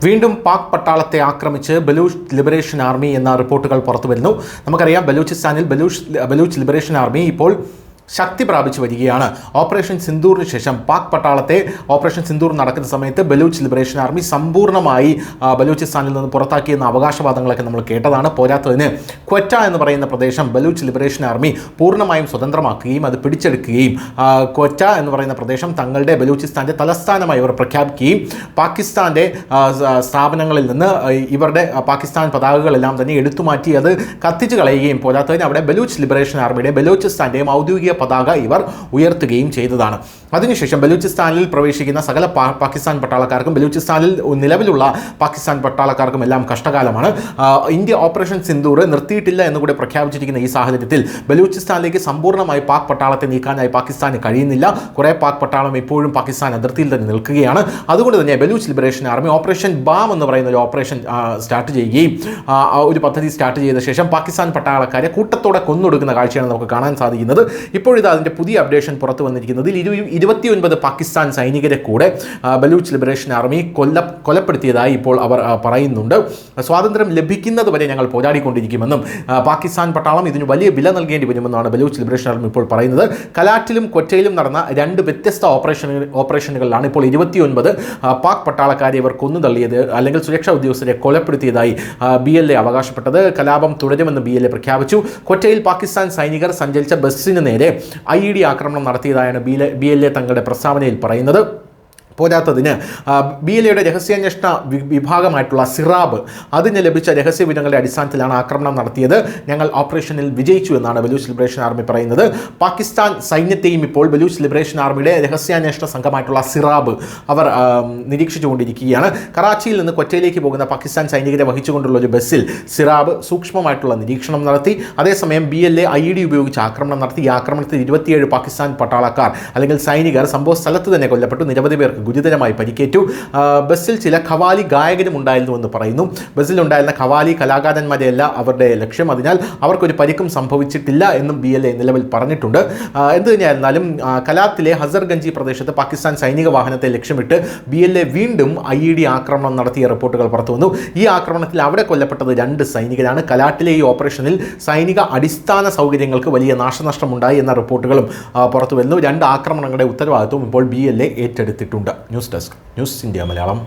വീണ്ടും പാക് പട്ടാളത്തെ ആക്രമിച്ച് Baloch liberation army എന്ന റിപ്പോർട്ടുകൾ പുറത്തുവരുന്നു. നമുക്കറിയാം ബലൂചിസ്ഥാനിൽ ബലൂച്ച് ലിബറേഷൻ ആർമി ഇപ്പോൾ ശക്തി പ്രാപിച്ചു വരികയാണ്. ഓപ്പറേഷൻ സിന്ദൂറിന് ശേഷം പാക് പട്ടാളത്തെ ഓപ്പറേഷൻ സിന്ദൂർ നടക്കുന്ന സമയത്ത് ബലൂച്ച് ലിബറേഷൻ ആർമി സമ്പൂർണ്ണമായി ബലൂചിസ്ഥാനിൽ നിന്ന് പുറത്താക്കിയെന്ന അവകാശവാദങ്ങളൊക്കെ നമ്മൾ കേട്ടതാണ്. പോരാത്തതിന് ക്വറ്റ എന്ന് പറയുന്ന പ്രദേശം ബലൂച്ച് ലിബറേഷൻ ആർമി പൂർണ്ണമായും സ്വതന്ത്രമാക്കുകയും അത് പിടിച്ചെടുക്കുകയും ക്വറ്റ എന്ന് പറയുന്ന പ്രദേശം തങ്ങളുടെ ബലൂചിസ്ഥാൻ്റെ തലസ്ഥാനമായി അവർ പ്രഖ്യാപിക്കുകയും പാകിസ്ഥാൻ്റെ സ്ഥാപനങ്ങളിൽ നിന്ന് ഇവരുടെ പാകിസ്ഥാൻ പതാകകളെല്ലാം തന്നെ എടുത്തുമാറ്റി അത് കത്തിച്ചു കളയുകയും പോരാത്തതിന് അവിടെ ബലൂച്ച് ലിബറേഷൻ ആർമിയുടെ ബലൂചിസ്ഥാൻ്റെയും ഔദ്യോഗിക പതാക ഇവർ ഉയർത്തുകയും ചെയ്തതാണ്. അതിനുശേഷം ബലൂചിസ്ഥാനിൽ പ്രവേശിക്കുന്ന സകല പാകിസ്ഥാൻ പട്ടാളക്കാർക്കും ബലൂചിസ്ഥാനിൽ നിലവിലുള്ള പാകിസ്ഥാൻ പട്ടാളക്കാർക്കും എല്ലാം കഷ്ടകാലമാണ്. ഇന്ത്യ ഓപ്പറേഷൻ സിന്ദൂർ നിർത്തിയിട്ടില്ല എന്നുകൂടി പ്രഖ്യാപിച്ചിരിക്കുന്ന ഈ സാഹചര്യത്തിൽ ബലൂചിസ്ഥാനിലേക്ക് സമ്പൂർണ്ണമായി പാക് പട്ടാളത്തെ നീക്കാനായി പാകിസ്ഥാന് കഴിയുന്നില്ല. കുറേ പാക് പട്ടാളം ഇപ്പോഴും പാകിസ്ഥാൻ അതിർത്തിയിൽ തന്നെ നിൽക്കുകയാണ്. അതുകൊണ്ട് തന്നെ Baloch liberation army operation balm എന്ന് പറയുന്ന ഒരു ഓപ്പറേഷൻ സ്റ്റാർട്ട് ചെയ്യുകയും ഒരു പദ്ധതി സ്റ്റാർട്ട് ചെയ്ത ശേഷം പാകിസ്ഥാൻ പട്ടാളക്കാരെ കൂട്ടത്തോടെ കൊന്നൊടുക്കുന്ന കാഴ്ചയാണ് നമുക്ക് കാണാൻ സാധിക്കുന്നത്. ഇപ്പോഴിത് അതിൻ്റെ പുതിയ അപ്ഡേഷൻ പുറത്തു വന്നിരിക്കുന്നതിൽ 29 പാകിസ്ഥാൻ സൈനികരെ കൂടെ ബലൂച്ച് ലിബറേഷൻ ആർമി കൊലപ്പെടുത്തിയതായി ഇപ്പോൾ അവർ പറയുന്നുണ്ട്. സ്വാതന്ത്ര്യം ലഭിക്കുന്നത് വരെ ഞങ്ങൾ പോരാടിക്കൊണ്ടിരിക്കുമെന്നും പാകിസ്ഥാൻ പട്ടാളം ഇതിന് വലിയ വില നൽകേണ്ടി വരുമെന്നാണ് ബലൂച്ച് ലിബറേഷൻ ആർമി ഇപ്പോൾ പറയുന്നത്. കലാറ്റിലും കൊറ്റയിലും നടന്ന 2 വ്യത്യസ്ത ഓപ്പറേഷനുകളിലാണ് ഇപ്പോൾ 29 പാക് പട്ടാളക്കാരെ ഇവർ കൊന്നുതള്ളിയത് അല്ലെങ്കിൽ സുരക്ഷാ ഉദ്യോഗസ്ഥരെ കൊലപ്പെടുത്തിയതായി BLA അവകാശപ്പെട്ടത്. കലാപം തുടരുമെന്ന് BLA പ്രഖ്യാപിച്ചു. കൊറ്റയിൽ പാകിസ്ഥാൻ സൈനികർ സഞ്ചരിച്ച ബസ്സിന് നേരെ IED ആക്രമണം നടത്തിയതായാണ് BLA തങ്ങളുടെ പ്രസ്താവനയിൽ പറയുന്നത്. പോരാത്തതിന് BLAയുടെ രഹസ്യാന്വേഷണ വിഭാഗമായിട്ടുള്ള സിറാബ് അതിന് ലഭിച്ച രഹസ്യവിവരങ്ങളുടെ അടിസ്ഥാനത്തിലാണ് ആക്രമണം നടത്തിയത്. ഞങ്ങൾ ഓപ്പറേഷനിൽ വിജയിച്ചു എന്നാണ് ബലൂച്ച് ലിബറേഷൻ ആർമി പറയുന്നത്. പാകിസ്ഥാൻ സൈന്യത്തെയും ഇപ്പോൾ ബലൂച്ച് ലിബറേഷൻ ആർമിയുടെ രഹസ്യാന്വേഷണ സംഘമായിട്ടുള്ള സിറാബ് അവർ നിരീക്ഷിച്ചുകൊണ്ടിരിക്കുകയാണ്. കറാച്ചിയിൽ നിന്ന് കൊറ്റയിലേക്ക് പോകുന്ന പാകിസ്ഥാൻ സൈനികരെ വഹിച്ചുകൊണ്ടുള്ള ഒരു ബസ്സിൽ സിറാബ് സൂക്ഷ്മമായിട്ടുള്ള നിരീക്ഷണം നടത്തി. അതേസമയം BLA IED ഉപയോഗിച്ച് ആക്രമണം നടത്തി. ഈ ആക്രമണത്തിൽ 27 പാകിസ്ഥാൻ പട്ടാളക്കാർ അല്ലെങ്കിൽ സൈനികർ സംഭവ സ്ഥലത്ത് തന്നെ കൊല്ലപ്പെട്ടു. നിരവധി പേർക്ക് ഗുരുതരമായി പരിക്കേറ്റു. ബസ്സിൽ ചില ഖവാലി ഗായകരും ഉണ്ടായിരുന്നുവെന്ന് പറയുന്നു. ബസ്സിലുണ്ടായിരുന്ന ഖവാലി കലാകാരന്മാരെയല്ല അവരുടെ ലക്ഷ്യം. അതിനാൽ അവർക്കൊരു പരിക്കും സംഭവിച്ചിട്ടില്ല എന്നും BLA നിലവിൽ പറഞ്ഞിട്ടുണ്ട്. എന്ത് തന്നെയായിരുന്നാലും കലാത്തിലെ ഹസർഗഞ്ചി പ്രദേശത്ത് പാകിസ്ഥാൻ സൈനിക വാഹനത്തെ ലക്ഷ്യമിട്ട് BLA വീണ്ടും IED ആക്രമണം നടത്തിയ റിപ്പോർട്ടുകൾ പുറത്തു വന്നു. ഈ ആക്രമണത്തിൽ അവിടെ കൊല്ലപ്പെട്ടത് 2 സൈനികരാണ്. കലാട്ടിലെ ഈ ഓപ്പറേഷനിൽ സൈനിക അടിസ്ഥാന സൗകര്യങ്ങൾക്ക് വലിയ നാശനഷ്ടമുണ്ടായി എന്ന റിപ്പോർട്ടുകളും പുറത്തു വരുന്നു. 2 ആക്രമണങ്ങളുടെ ഉത്തരവാദിത്വം ഇപ്പോൾ BLA ഏറ്റെടുത്തിട്ടുണ്ട്. News desk news India Malayalam.